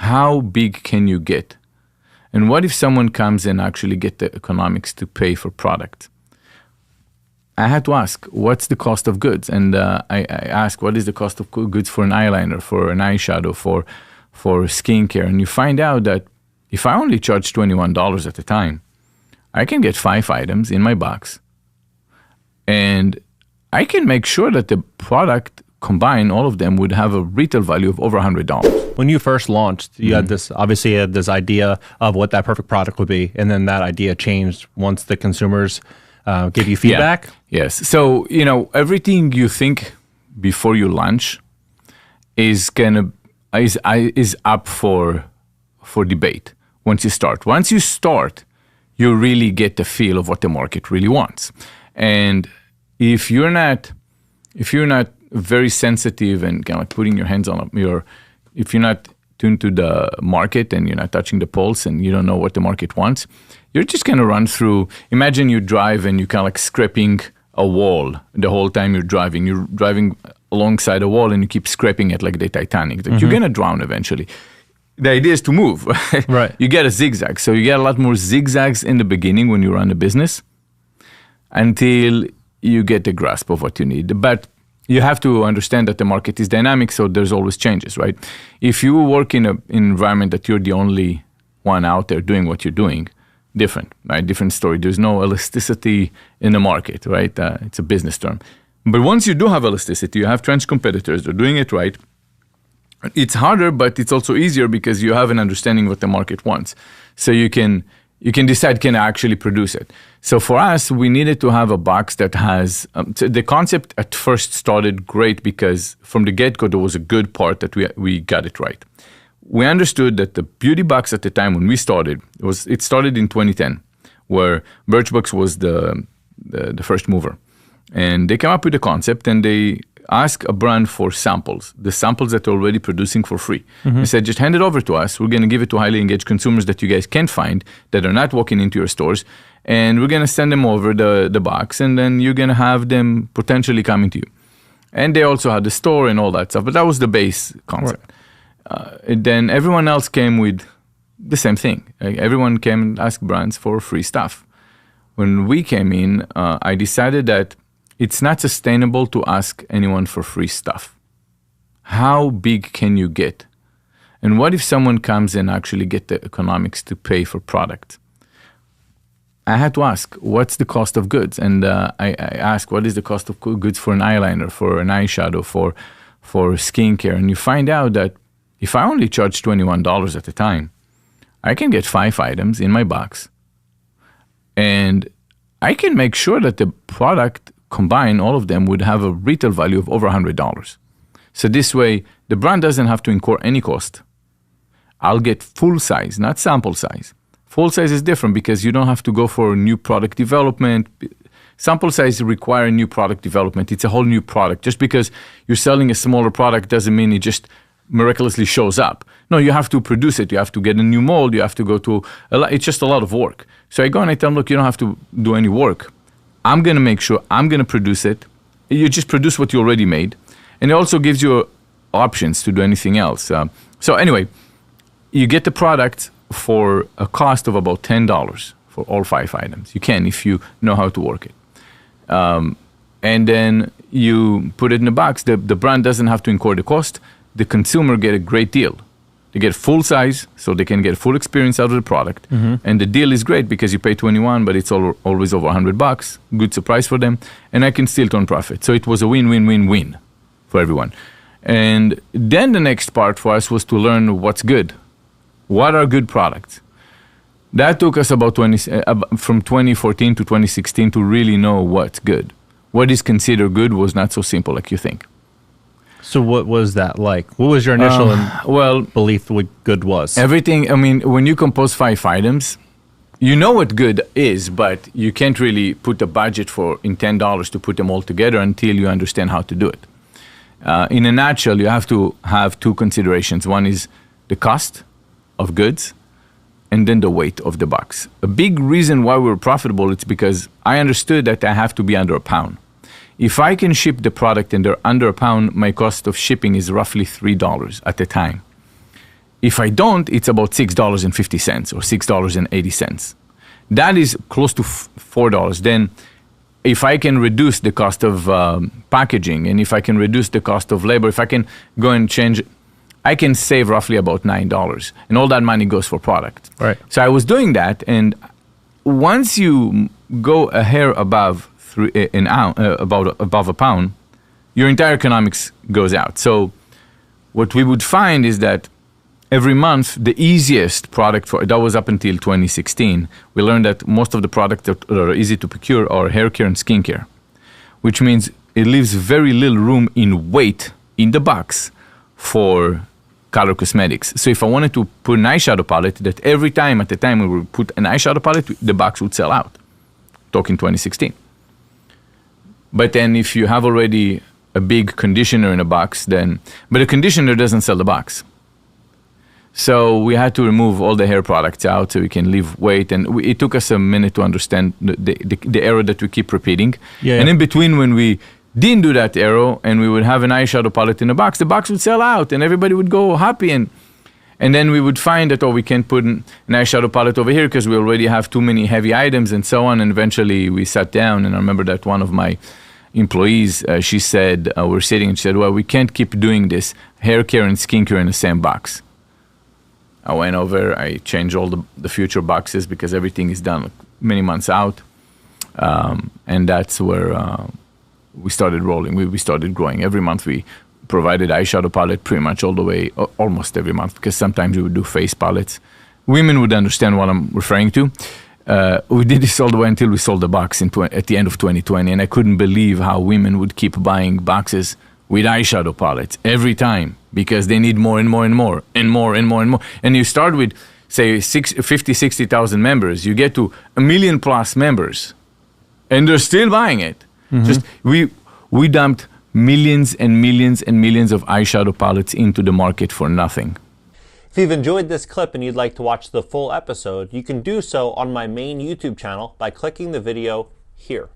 how big can you get? And what if someone comes and actually get the economics to pay for product? I had to ask, what's the cost of goods? And I asked, what is the cost of goods for an eyeliner, for an eyeshadow, for skincare? And you find out that if I only charge $21 at a time, I can get 5 items in my box. And I can make sure that the product combined, all of them would have a retail value of over $100. When you first launched, you had this idea of what that perfect product would be. And then that idea changed once the consumers give you feedback? Yeah. Yes. So, everything you think before you launch is up for debate once you start. Once you start, you really get the feel of what the market really wants. And if you're not very sensitive and kind of like putting your hands on if you're not tuned to the market and you're not touching the pulse and you don't know what the market wants, you're just going to run through. Imagine you drive and you're kind of like scraping a wall the whole time you're driving. You're driving alongside a wall and you keep scraping it like the Titanic. You're going to drown eventually. The idea is to move. Right. You get a zigzag. So you get a lot more zigzags in the beginning when you run a business until you get the grasp of what you need. But you have to understand that the market is dynamic, so there's always changes, right? If you work in an environment that you're the only one out there doing what you're doing, different, right? Different story. There's no elasticity in the market, right? It's a business term. But once you do have elasticity, you have trench competitors, they're doing it right. It's harder, but it's also easier because you have an understanding what the market wants. So you can decide, can I actually produce it? So for us, we needed to have a box that has, so the concept at first started great because from the get-go, there was a good part that we got it right. We understood that the beauty box at the time when we started, it started in 2010, where Birchbox was the first mover. And they came up with a concept and they asked a brand for samples, the samples that they're already producing for free. They said, just hand it over to us. We're going to give it to highly engaged consumers that you guys can't find, that are not walking into your stores. And we're going to send them over the box, and then you're going to have them potentially coming to you. And they also had the store and all that stuff, but that was the base concept. Right. Then everyone else came with the same thing. Like everyone came and asked brands for free stuff. When we came in, I decided that it's not sustainable to ask anyone for free stuff. How big can you get? And what if someone comes and actually get the economics to pay for product? I had to ask, what's the cost of goods? And I asked, what is the cost of goods for an eyeliner, for an eyeshadow, for skincare? And you find out that if I only charge $21 at a time, I can get 5 items in my box. And I can make sure that the product combined, all of them would have a retail value of over $100. So this way, the brand doesn't have to incur any cost. I'll get full size, not sample size. Full size is different because you don't have to go for new product development. Sample size require new product development. It's a whole new product. Just because you're selling a smaller product doesn't mean it just miraculously shows up. No, you have to produce it. You have to get a new mold. You have to go to, it's just a lot of work. So I go and I tell them, look, you don't have to do any work. I'm going to make sure I'm going to produce it. You just produce what you already made. And it also gives you options to do anything else. So anyway, you get the product for a cost of about $10 for all 5 items. You can if you know how to work it. And then you put it in a box. The brand doesn't have to incur the cost. The consumer get a great deal. They get full size, so they can get full experience out of the product. And the deal is great because you pay $21, but it's always over $100. Good surprise for them. And I can still turn profit. So it was a win-win-win-win for everyone. And then the next part for us was to learn what's good. What are good products? That took us about from 2014 to 2016 to really know what's good. What is considered good was not so simple like you think. So what was that like? What was your initial belief what good was? Everything, I mean, when you compose 5 items, you know what good is, but you can't really put a budget in $10 to put them all together until you understand how to do it. In a nutshell, you have to have 2 considerations. One is the cost of goods, and then the weight of the box. A big reason why we're profitable is because I understood that I have to be under a pound. If I can ship the product and they're under a pound, my cost of shipping is roughly $3 at a time. If I don't, it's about $6.50 or $6.80. That is close to $4. Then if I can reduce the cost of packaging, and if I can reduce the cost of labor, if I can go and change, I can save roughly about $9. And all that money goes for product. Right. So I was doing that, and once you go a hair above above a pound, your entire economics goes out. So what we would find is that every month, the easiest product that was up until 2016, we learned that most of the products that are easy to procure are hair care and skin care, which means it leaves very little room in weight in the box for color cosmetics. So if I wanted to put an eyeshadow palette, that every time at the time we would put an eyeshadow palette, the box would sell out. Talking 2016. But then if you have already a big conditioner in a box, but the conditioner doesn't sell the box. So we had to remove all the hair products out so we can leave weight. And it took us a minute to understand the error that we keep repeating. Yeah. And in between, when we didn't do that error and we would have an eyeshadow palette in a box, the box would sell out and everybody would go happy. And then we would find that, we can't put an eyeshadow palette over here because we already have too many heavy items and so on. And eventually we sat down, and I remember that one of my employees, she said, we're sitting, and she said, well, we can't keep doing this hair care and skincare in the same box. I went over, I changed all the future boxes because everything is done many months out. And that's where we started rolling. We started growing. Every month we provided eyeshadow palette pretty much all the way, almost every month, because sometimes we would do face palettes. Women would understand what I'm referring to. We did this all the way until we sold the box at the end of 2020. And I couldn't believe how women would keep buying boxes with eyeshadow palettes every time, because they need more and more and more and more and more and more. And you start with, say, 60,000 members. You get to 1 million plus members, and they're still buying it. Mm-hmm. Just we dumped millions and millions and millions of eyeshadow palettes into the market for nothing. If you've enjoyed this clip and you'd like to watch the full episode, you can do so on my main YouTube channel by clicking the video here.